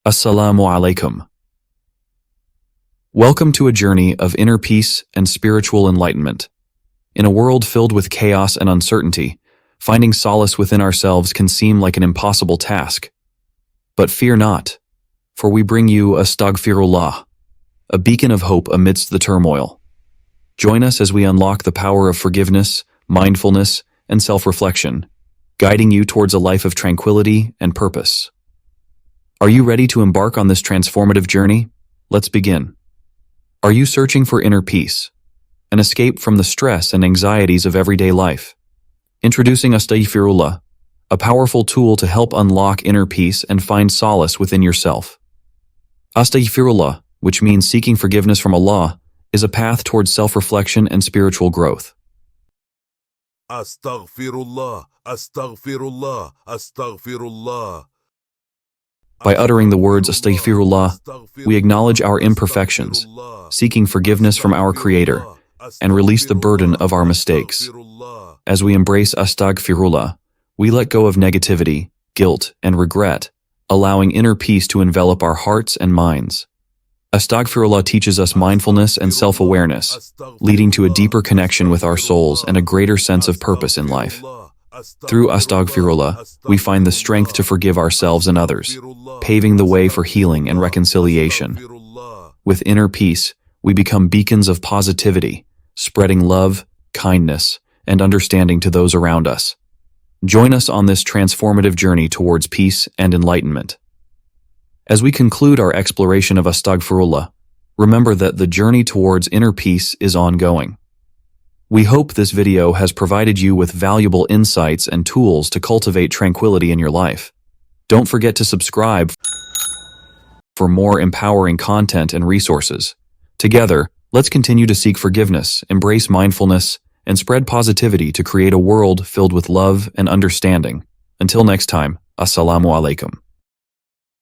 Assalamu alaikum. Welcome to a journey of inner peace and spiritual enlightenment. In a world filled with chaos and uncertainty, finding solace within ourselves can seem like an impossible task. But fear not, for we bring you Astaghfirullah, a beacon of hope amidst the turmoil. Join us as we unlock the power of forgiveness, mindfulness, and self-reflection, guiding you towards a life of tranquility and purpose. Are you ready to embark on this transformative journey? Let's begin. Are you searching for inner peace, an escape from the stress and anxieties of everyday life? Introducing Astaghfirullah, a powerful tool to help unlock inner peace and find solace within yourself. Astaghfirullah, which means seeking forgiveness from Allah, is a path towards self-reflection and spiritual growth. Astaghfirullah, Astaghfirullah, Astaghfirullah. By uttering the words Astaghfirullah, we acknowledge our imperfections, seeking forgiveness from our Creator, and release the burden of our mistakes. As we embrace Astaghfirullah, we let go of negativity, guilt, and regret, allowing inner peace to envelop our hearts and minds. Astaghfirullah teaches us mindfulness and self-awareness, leading to a deeper connection with our souls and a greater sense of purpose in life. Through Astaghfirullah, we find the strength to forgive ourselves and others, paving the way for healing and reconciliation. With inner peace, we become beacons of positivity, spreading love, kindness, and understanding to those around us. Join us on this transformative journey towards peace and enlightenment. As we conclude our exploration of Astaghfirullah, remember that the journey towards inner peace is ongoing. We hope this video has provided you with valuable insights and tools to cultivate tranquility in your life. Don't forget to subscribe for more empowering content and resources. Together, let's continue to seek forgiveness, embrace mindfulness, and spread positivity to create a world filled with love and understanding. Until next time, Assalamu alaikum.